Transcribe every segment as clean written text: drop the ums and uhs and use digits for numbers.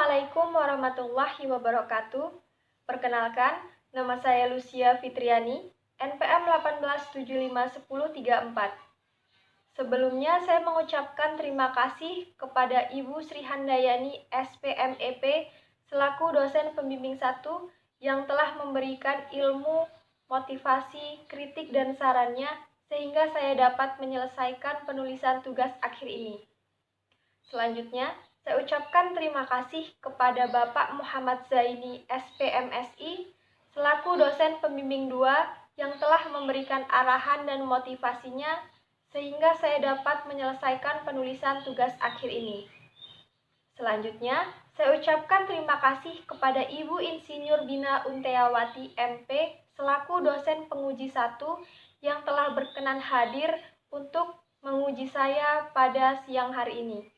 Assalamualaikum warahmatullahi wabarakatuh. Perkenalkan, nama saya Lucia Fitriani, NPM 18751034. Sebelumnya saya mengucapkan terima kasih kepada Ibu Sri Handayani SPMEP selaku dosen pembimbing 1 yang telah memberikan ilmu, motivasi, kritik, dan sarannya sehingga saya dapat menyelesaikan penulisan tugas akhir ini. Selanjutnya, saya ucapkan terima kasih kepada Bapak Muhammad Zaini SPMSI selaku dosen pembimbing 2 yang telah memberikan arahan dan motivasinya sehingga saya dapat menyelesaikan penulisan tugas akhir ini. Selanjutnya, saya ucapkan terima kasih kepada Ibu Insinyur Bina Unteawati MP selaku dosen penguji 1 yang telah berkenan hadir untuk menguji saya pada siang hari ini.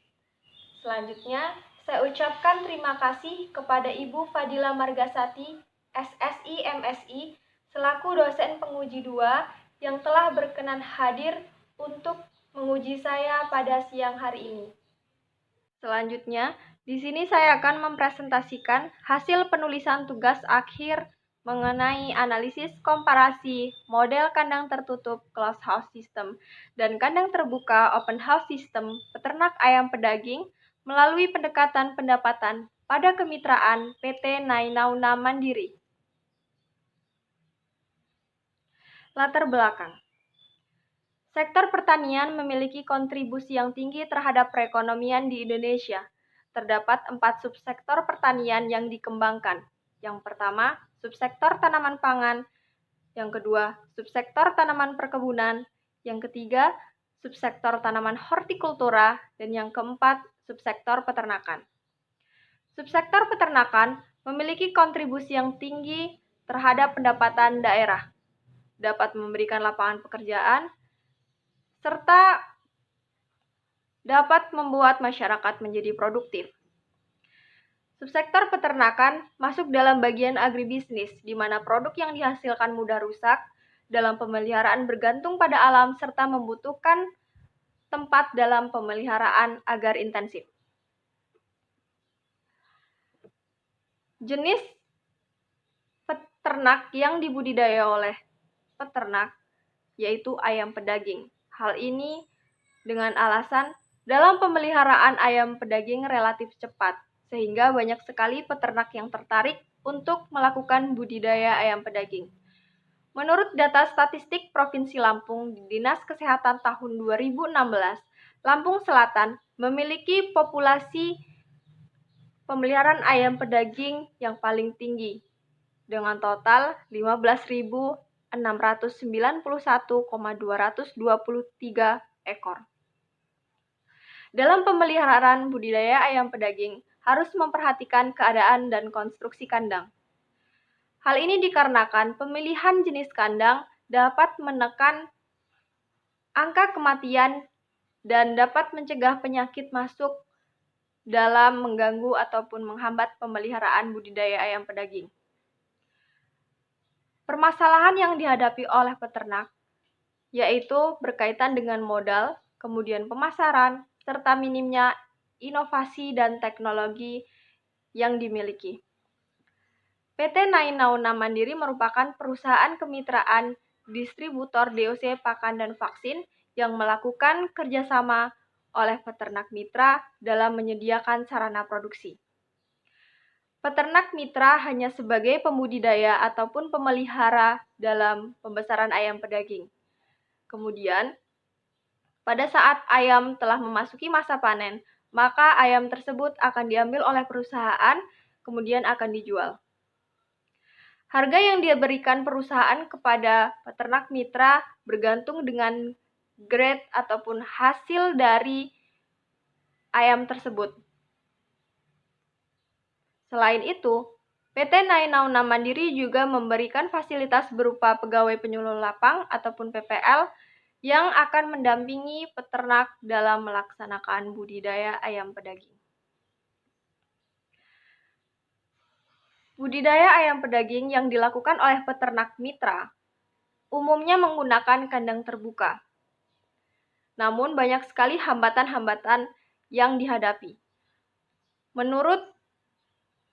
Selanjutnya, saya ucapkan terima kasih kepada Ibu Fadila Margasati, SSI MSI, selaku dosen penguji 2 yang telah berkenan hadir untuk menguji saya pada siang hari ini. Selanjutnya, di sini saya akan mempresentasikan hasil penulisan tugas akhir mengenai analisis komparasi model kandang tertutup closed house system dan kandang terbuka open house system peternak ayam pedaging melalui pendekatan pendapatan pada kemitraan PT Nainauna Mandiri. Latar belakang. Sektor pertanian memiliki kontribusi yang tinggi terhadap perekonomian di Indonesia. Terdapat 4 subsektor pertanian yang dikembangkan. Yang pertama, subsektor tanaman pangan. Yang kedua, subsektor tanaman perkebunan. Yang ketiga, subsektor tanaman hortikultura. Dan yang keempat, subsektor peternakan. Subsektor peternakan memiliki kontribusi yang tinggi terhadap pendapatan daerah, dapat memberikan lapangan pekerjaan, serta dapat membuat masyarakat menjadi produktif. Subsektor peternakan masuk dalam bagian agribisnis, di mana produk yang dihasilkan mudah rusak, dalam pemeliharaan bergantung pada alam, serta membutuhkan tempat dalam pemeliharaan agar intensif. Jenis peternak yang dibudidaya oleh peternak yaitu ayam pedaging. Hal ini dengan alasan dalam pemeliharaan ayam pedaging relatif cepat, sehingga banyak sekali peternak yang tertarik untuk melakukan budidaya ayam pedaging. Menurut data statistik Provinsi Lampung di Dinas Kesehatan tahun 2016, Lampung Selatan memiliki populasi pemeliharaan ayam pedaging yang paling tinggi, dengan total 15.691,223 ekor. Dalam pemeliharaan budidaya ayam pedaging, harus memperhatikan keadaan dan konstruksi kandang. Hal ini dikarenakan pemilihan jenis kandang dapat menekan angka kematian dan dapat mencegah penyakit masuk dalam mengganggu ataupun menghambat pemeliharaan budidaya ayam pedaging. Permasalahan yang dihadapi oleh peternak yaitu berkaitan dengan modal, kemudian pemasaran, serta minimnya inovasi dan teknologi yang dimiliki. PT Nainauna Mandiri merupakan perusahaan kemitraan distributor DOC pakan dan vaksin yang melakukan kerjasama oleh peternak mitra dalam menyediakan sarana produksi. Peternak mitra hanya sebagai pembudidaya ataupun pemelihara dalam pembesaran ayam pedaging. Kemudian, pada saat ayam telah memasuki masa panen, maka ayam tersebut akan diambil oleh perusahaan, kemudian akan dijual. Harga yang diberikan perusahaan kepada peternak mitra bergantung dengan grade ataupun hasil dari ayam tersebut. Selain itu, PT Nainauna Mandiri juga memberikan fasilitas berupa pegawai penyuluh lapang ataupun PPL yang akan mendampingi peternak dalam melaksanakan budidaya ayam pedaging. Budidaya ayam pedaging yang dilakukan oleh peternak mitra umumnya menggunakan kandang terbuka. Namun banyak sekali hambatan-hambatan yang dihadapi. Menurut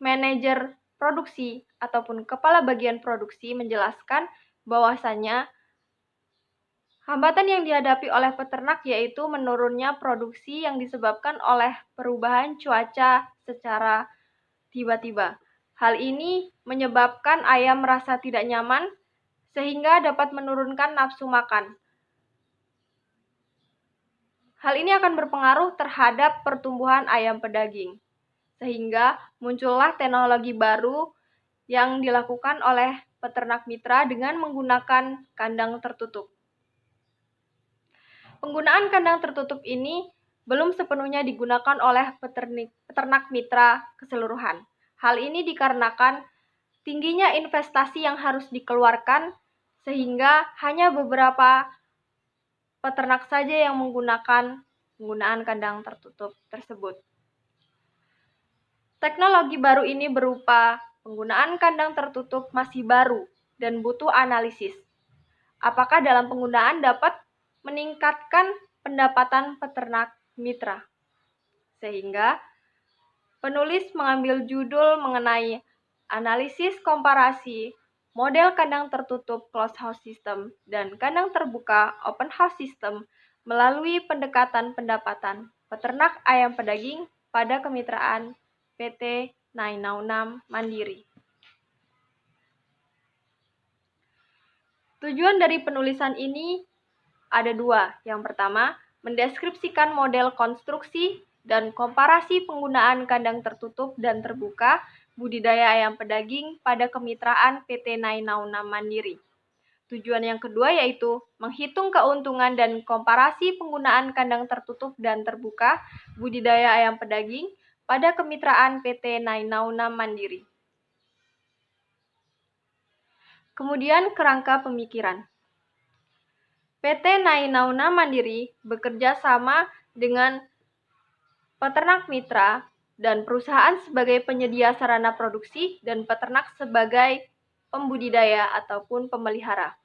manajer produksi ataupun kepala bagian produksi menjelaskan bahwasannya hambatan yang dihadapi oleh peternak yaitu menurunnya produksi yang disebabkan oleh perubahan cuaca secara tiba-tiba. Hal ini menyebabkan ayam merasa tidak nyaman sehingga dapat menurunkan nafsu makan. Hal ini akan berpengaruh terhadap pertumbuhan ayam pedaging, sehingga muncullah teknologi baru yang dilakukan oleh peternak mitra dengan menggunakan kandang tertutup. Penggunaan kandang tertutup ini belum sepenuhnya digunakan oleh peternak mitra keseluruhan. Hal ini dikarenakan tingginya investasi yang harus dikeluarkan sehingga hanya beberapa peternak saja yang menggunakan penggunaan kandang tertutup tersebut. Teknologi baru ini berupa penggunaan kandang tertutup masih baru dan butuh analisis. Apakah dalam penggunaan dapat meningkatkan pendapatan peternak mitra? Sehingga penulis mengambil judul mengenai analisis komparasi model kandang tertutup closed house system dan kandang terbuka open house system melalui pendekatan pendapatan peternak ayam pedaging pada kemitraan PT Nainaunam Mandiri. Tujuan dari penulisan ini ada dua. Yang pertama, mendeskripsikan model konstruksi dan komparasi penggunaan kandang tertutup dan terbuka budidaya ayam pedaging pada kemitraan PT Nainaunam Mandiri. Tujuan yang kedua yaitu menghitung keuntungan dan komparasi penggunaan kandang tertutup dan terbuka budidaya ayam pedaging pada kemitraan PT Nainaunam Mandiri. Kemudian kerangka pemikiran. PT Nainaunam Mandiri bekerja sama dengan peternak mitra dan perusahaan sebagai penyedia sarana produksi dan peternak sebagai pembudidaya ataupun pemelihara.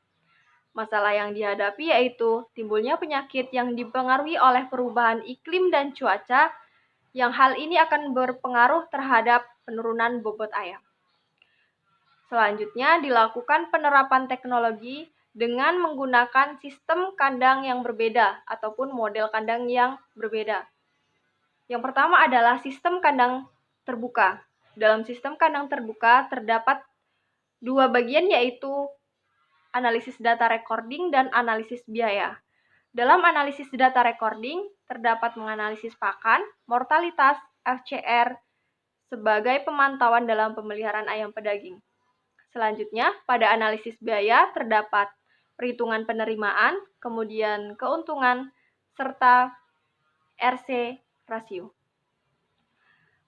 Masalah yang dihadapi yaitu timbulnya penyakit yang dipengaruhi oleh perubahan iklim dan cuaca, yang hal ini akan berpengaruh terhadap penurunan bobot ayam. Selanjutnya dilakukan penerapan teknologi dengan menggunakan sistem kandang yang berbeda ataupun model kandang yang berbeda. Yang pertama adalah sistem kandang terbuka. Dalam sistem kandang terbuka terdapat dua bagian yaitu analisis data recording dan analisis biaya. Dalam analisis data recording terdapat menganalisis pakan, mortalitas, FCR sebagai pemantauan dalam pemeliharaan ayam pedaging. Selanjutnya, pada analisis biaya terdapat perhitungan penerimaan, kemudian keuntungan, serta RC rasio.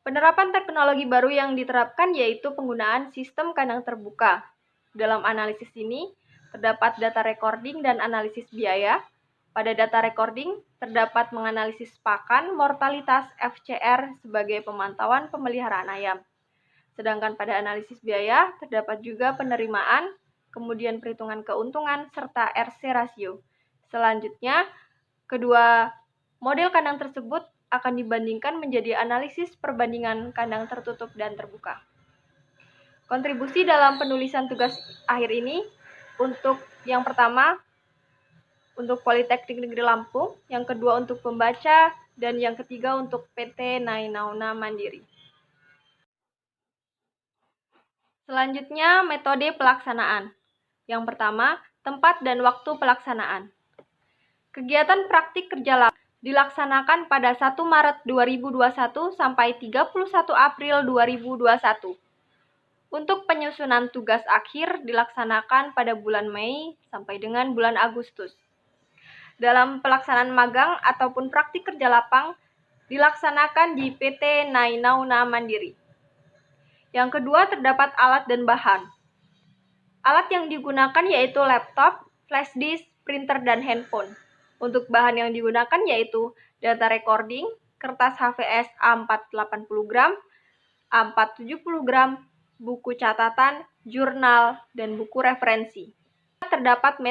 Penerapan teknologi baru yang diterapkan yaitu penggunaan sistem kandang terbuka. Dalam analisis ini, terdapat data recording dan analisis biaya. Pada data recording, terdapat menganalisis pakan, mortalitas, FCR sebagai pemantauan pemeliharaan ayam. Sedangkan pada analisis biaya, terdapat juga penerimaan, kemudian perhitungan keuntungan, serta RC rasio. Selanjutnya, kedua model kandang tersebut akan dibandingkan menjadi analisis perbandingan kandang tertutup dan terbuka. Kontribusi dalam penulisan tugas akhir ini untuk yang pertama untuk Politeknik Negeri Lampung, yang kedua untuk pembaca, dan yang ketiga untuk PT Nainaunam Mandiri. Selanjutnya, metode pelaksanaan. Yang pertama, tempat dan waktu pelaksanaan. Kegiatan praktik kerja lapangan dilaksanakan pada 1 Maret 2021 sampai 31 April 2021. Untuk penyusunan tugas akhir dilaksanakan pada bulan Mei sampai dengan bulan Agustus. Dalam pelaksanaan magang ataupun praktik kerja lapang dilaksanakan di PT Nainaunam Mandiri. Yang kedua, terdapat alat dan bahan. Alat yang digunakan yaitu laptop, flash disk, printer, dan handphone. Untuk bahan yang digunakan yaitu data recording, kertas HVS A480 gram, A470 gram, buku catatan, jurnal, dan buku referensi. Terdapat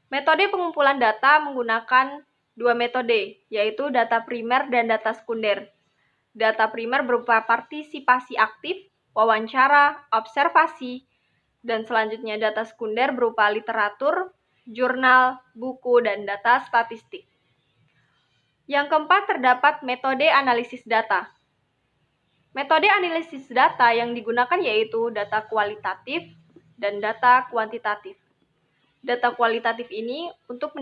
metode pengumpulan data menggunakan dua metode, yaitu data primer dan data sekunder. Data primer berupa partisipasi aktif, wawancara, observasi, dan selanjutnya data sekunder berupa literatur, jurnal, buku, dan data statistik. Yang keempat, terdapat metode analisis data. Metode analisis data yang digunakan yaitu data kualitatif dan data kuantitatif. Data kualitatif ini untuk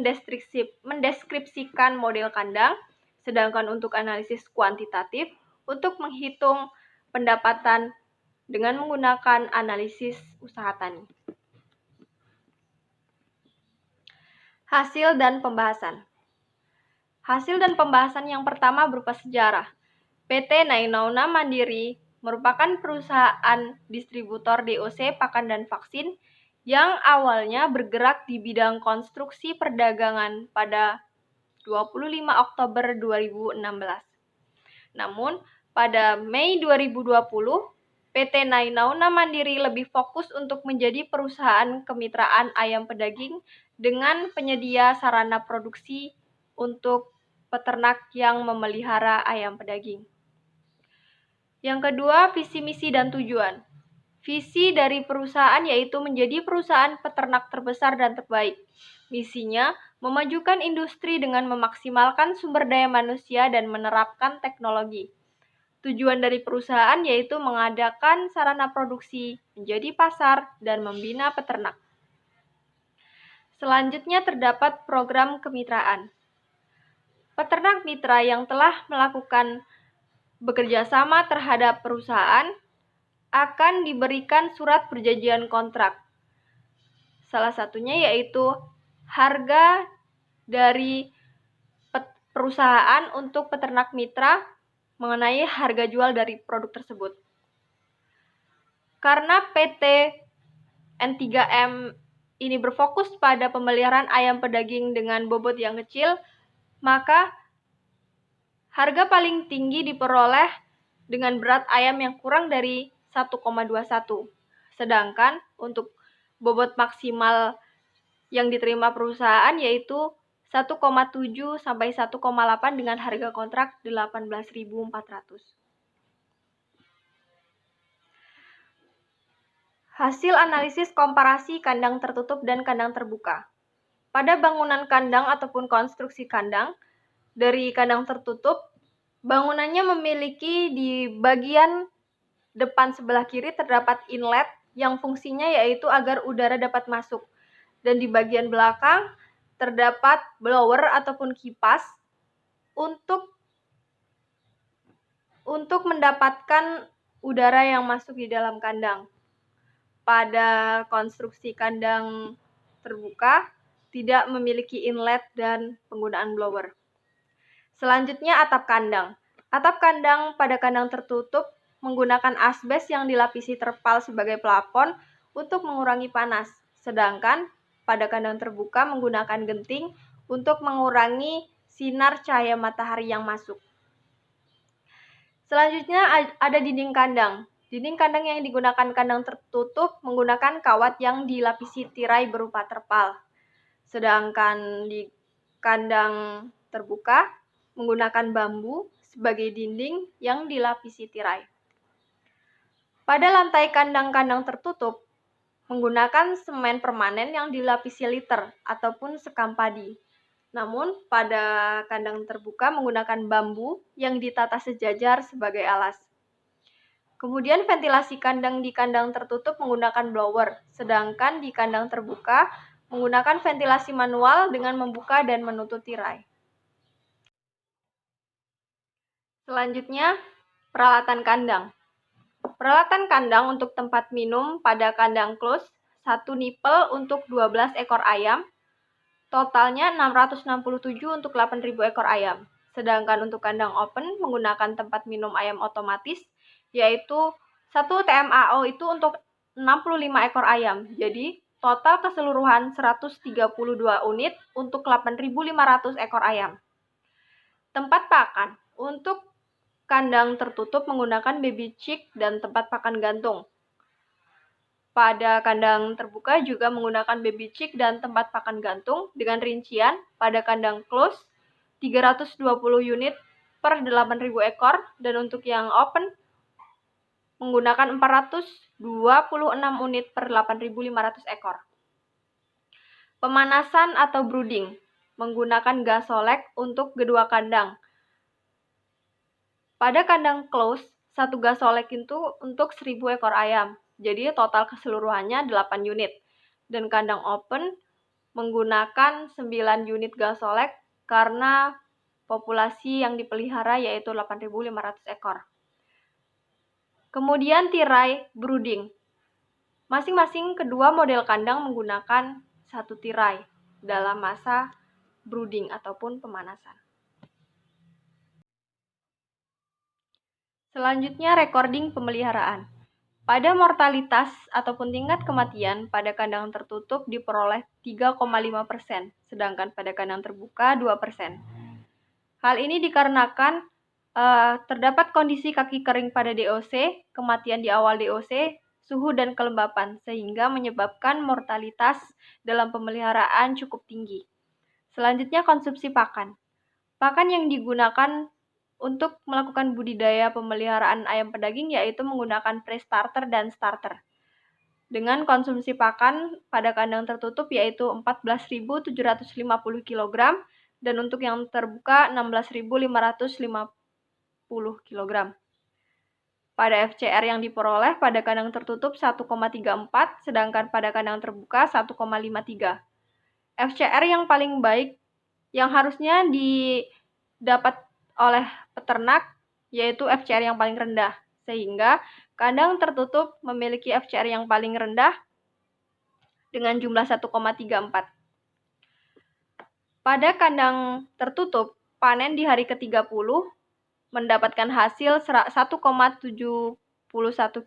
mendeskripsikan model kandang, sedangkan untuk analisis kuantitatif untuk menghitung pendapatan dengan menggunakan analisis usaha tani. Hasil dan pembahasan. Hasil dan pembahasan yang pertama berupa sejarah. PT Nainauna Mandiri merupakan perusahaan distributor DOC pakan dan vaksin yang awalnya bergerak di bidang konstruksi perdagangan pada 25 Oktober 2016. Namun, pada Mei 2020, PT Nainauna Mandiri lebih fokus untuk menjadi perusahaan kemitraan ayam pedaging dengan penyedia sarana produksi untuk peternak yang memelihara ayam pedaging. Yang kedua, visi, misi, dan tujuan. Visi dari perusahaan yaitu menjadi perusahaan peternak terbesar dan terbaik. Misinya, memajukan industri dengan memaksimalkan sumber daya manusia dan menerapkan teknologi. Tujuan dari perusahaan yaitu mengadakan sarana produksi, menjadi pasar, dan membina peternak. Selanjutnya terdapat program kemitraan. Peternak mitra yang telah melakukan bekerja sama terhadap perusahaan akan diberikan surat perjanjian kontrak. Salah satunya yaitu harga dari perusahaan untuk peternak mitra mengenai harga jual dari produk tersebut. Karena PT N3M ini berfokus pada pemeliharaan ayam pedaging dengan bobot yang kecil, maka harga paling tinggi diperoleh dengan berat ayam yang kurang dari 1,21. Sedangkan untuk bobot maksimal yang diterima perusahaan yaitu 1,7 sampai 1,8 dengan harga kontrak 18.400. Hasil analisis komparasi kandang tertutup dan kandang terbuka. Pada bangunan kandang ataupun konstruksi kandang, dari kandang tertutup, bangunannya memiliki di bagian depan sebelah kiri terdapat inlet yang fungsinya yaitu agar udara dapat masuk. Dan di bagian belakang terdapat blower ataupun kipas untuk mendapatkan udara yang masuk di dalam kandang. Pada konstruksi kandang terbuka tidak memiliki inlet dan penggunaan blower. Selanjutnya atap kandang. Atap kandang pada kandang tertutup menggunakan asbes yang dilapisi terpal sebagai plafon untuk mengurangi panas. Sedangkan pada kandang terbuka menggunakan genting untuk mengurangi sinar cahaya matahari yang masuk. Selanjutnya ada dinding kandang. Dinding kandang yang digunakan kandang tertutup menggunakan kawat yang dilapisi tirai berupa terpal. Sedangkan di kandang terbuka menggunakan bambu sebagai dinding yang dilapisi tirai. Pada lantai kandang-kandang tertutup menggunakan semen permanen yang dilapisi liter ataupun sekam padi. Namun pada kandang terbuka menggunakan bambu yang ditata sejajar sebagai alas. Kemudian ventilasi kandang di kandang tertutup menggunakan blower, sedangkan di kandang terbuka menggunakan ventilasi manual dengan membuka dan menutup tirai. Selanjutnya, peralatan kandang. Peralatan kandang untuk tempat minum pada kandang close, 1 nipel untuk 12 ekor ayam, totalnya 667 untuk 8.000 ekor ayam. Sedangkan untuk kandang open menggunakan tempat minum ayam otomatis, yaitu 1 TMAO itu untuk 65 ekor ayam. Jadi, total keseluruhan 132 unit untuk 8.500 ekor ayam. Tempat pakan. Untuk kandang tertutup menggunakan baby chick dan tempat pakan gantung. Pada kandang terbuka juga menggunakan baby chick dan tempat pakan gantung dengan rincian pada kandang close 320 unit per 8.000 ekor, dan untuk yang open menggunakan 426 unit per 8.500 ekor. Pemanasan atau brooding menggunakan gas solek untuk kedua kandang. Pada kandang close, satu gas solek itu untuk 1.000 ekor ayam. Jadi total keseluruhannya 8 unit. Dan kandang open menggunakan 9 unit gas solek karena populasi yang dipelihara yaitu 8.500 ekor. Kemudian tirai brooding. Masing-masing kedua model kandang menggunakan satu tirai dalam masa brooding ataupun pemanasan. Selanjutnya, recording pemeliharaan. Pada mortalitas ataupun tingkat kematian pada kandang tertutup diperoleh 3,5%, sedangkan pada kandang terbuka 2%. Hal ini dikarenakan terdapat kondisi kaki kering pada DOC, kematian di awal DOC, suhu dan kelembapan, sehingga menyebabkan mortalitas dalam pemeliharaan cukup tinggi. Selanjutnya, konsumsi pakan. Pakan yang digunakan untuk melakukan budidaya pemeliharaan ayam pedaging yaitu menggunakan pre-starter dan starter. Dengan konsumsi pakan pada kandang tertutup yaitu 14.750 kg dan untuk yang terbuka 16.550 kg. Pada FCR yang diperoleh pada kandang tertutup 1,34, sedangkan pada kandang terbuka 1,53. FCR yang paling baik yang harusnya didapat oleh peternak yaitu FCR yang paling rendah, sehingga kandang tertutup memiliki FCR yang paling rendah dengan jumlah 1,34. Pada kandang tertutup, panen di hari ke-30 mendapatkan hasil 1,71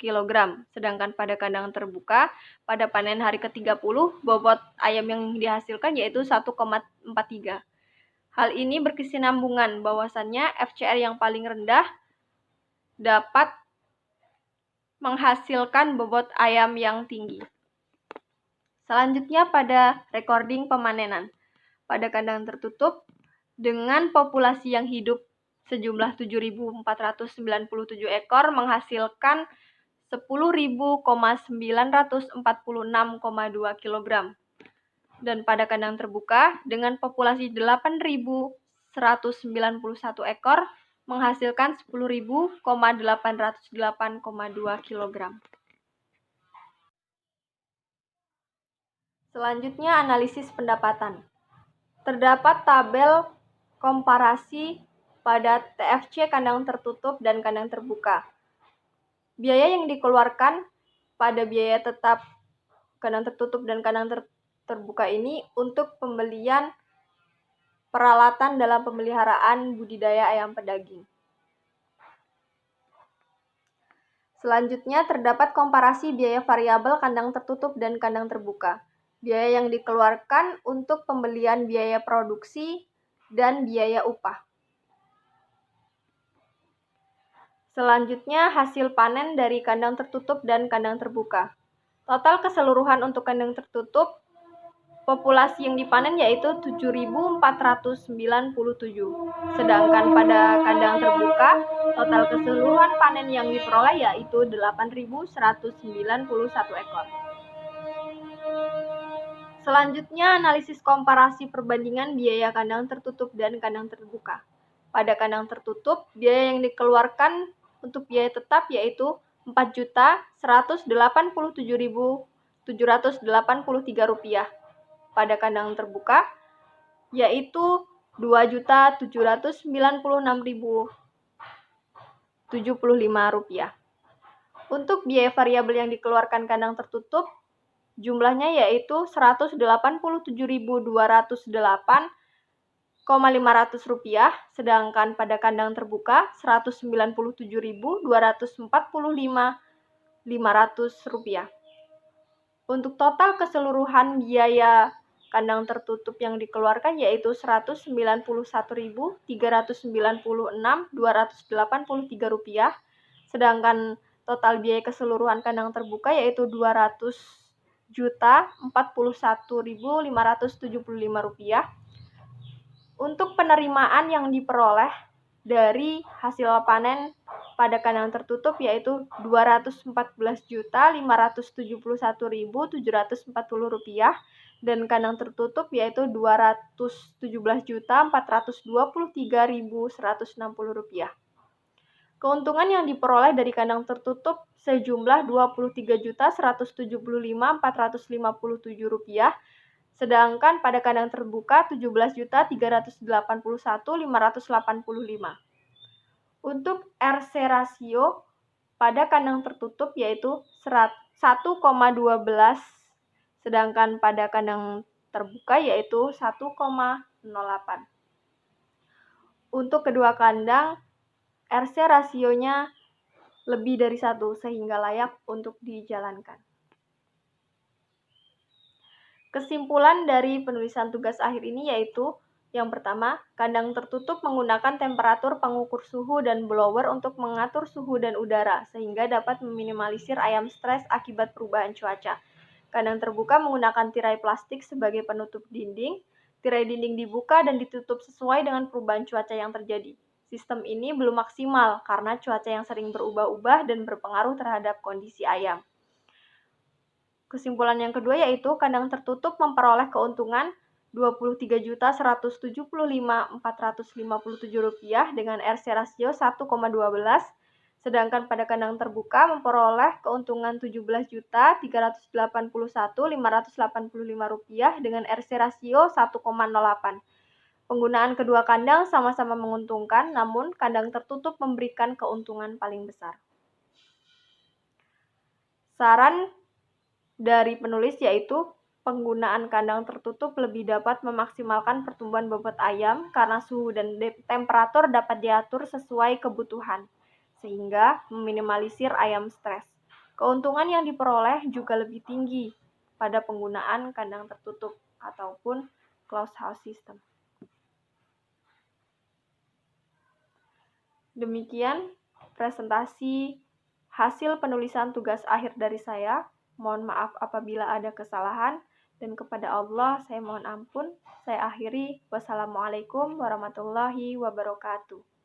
kg, sedangkan pada kandang terbuka pada panen hari ke-30 bobot ayam yang dihasilkan yaitu 1,43. Hal ini berkesinambungan bahwasannya FCR yang paling rendah dapat menghasilkan bobot ayam yang tinggi. Selanjutnya pada recording pemanenan. Pada kandang tertutup dengan populasi yang hidup sejumlah 7.497 ekor menghasilkan 10.946,2 kg. Dan pada kandang terbuka dengan populasi 8.191 ekor menghasilkan 10.808,2 kg. Selanjutnya, analisis pendapatan. Terdapat tabel komparasi pada TFC kandang tertutup dan kandang terbuka. Biaya yang dikeluarkan pada biaya tetap kandang tertutup dan kandang terbuka ini untuk pembelian peralatan dalam pemeliharaan budidaya ayam pedaging. Selanjutnya, terdapat komparasi biaya variabel kandang tertutup dan kandang terbuka. Biaya yang dikeluarkan untuk pembelian biaya produksi dan biaya upah. Selanjutnya, hasil panen dari kandang tertutup dan kandang terbuka. Total keseluruhan untuk kandang tertutup, populasi yang dipanen yaitu 7.497. Sedangkan pada kandang terbuka, total keseluruhan panen yang diperoleh yaitu 8.191 ekor. Selanjutnya, analisis komparasi perbandingan biaya kandang tertutup dan kandang terbuka. Pada kandang tertutup, biaya yang dikeluarkan untuk biaya tetap yaitu Rp4.187.783. Pada kandang terbuka yaitu Rp2.796.075. Untuk biaya variabel yang dikeluarkan kandang tertutup jumlahnya yaitu Rp187.208,500, sedangkan pada kandang terbuka Rp197.245.500. Untuk total keseluruhan biaya kandang tertutup yang dikeluarkan yaitu Rp191.396.283, sedangkan total biaya keseluruhan kandang terbuka yaitu Rp200.041.575. Untuk penerimaan yang diperoleh dari hasil panen pada kandang tertutup yaitu Rp214.571.740 dan kandang tertutup yaitu Rp217.423.160. Keuntungan yang diperoleh dari kandang tertutup sejumlah Rp23.175.457, sedangkan pada kandang terbuka Rp17.381.585. Untuk RC rasio pada kandang tertutup yaitu 1,12, sedangkan pada kandang terbuka yaitu 1,08. Untuk kedua kandang, RC rasionya lebih dari 1 sehingga layak untuk dijalankan. Kesimpulan dari penulisan tugas akhir ini yaitu yang pertama, kandang tertutup menggunakan temperatur pengukur suhu dan blower untuk mengatur suhu dan udara sehingga dapat meminimalisir ayam stres akibat perubahan cuaca. Kandang terbuka menggunakan tirai plastik sebagai penutup dinding. Tirai dinding dibuka dan ditutup sesuai dengan perubahan cuaca yang terjadi. Sistem ini belum maksimal karena cuaca yang sering berubah-ubah dan berpengaruh terhadap kondisi ayam. Kesimpulan yang kedua yaitu kandang tertutup memperoleh keuntungan Rp23.175.457 dengan RC rasio 1,12, sedangkan pada kandang terbuka memperoleh keuntungan Rp17.381.585 dengan RC rasio 1,08. Penggunaan kedua kandang sama-sama menguntungkan, namun kandang tertutup memberikan keuntungan paling besar. Saran dari penulis yaitu penggunaan kandang tertutup lebih dapat memaksimalkan pertumbuhan bobot ayam karena suhu dan temperatur dapat diatur sesuai kebutuhan, sehingga meminimalisir ayam stres. Keuntungan yang diperoleh juga lebih tinggi pada penggunaan kandang tertutup ataupun closed house system. Demikian presentasi hasil penulisan tugas akhir dari saya. Mohon maaf apabila ada kesalahan dan kepada Allah saya mohon ampun. Saya akhiri. Wassalamualaikum warahmatullahi wabarakatuh.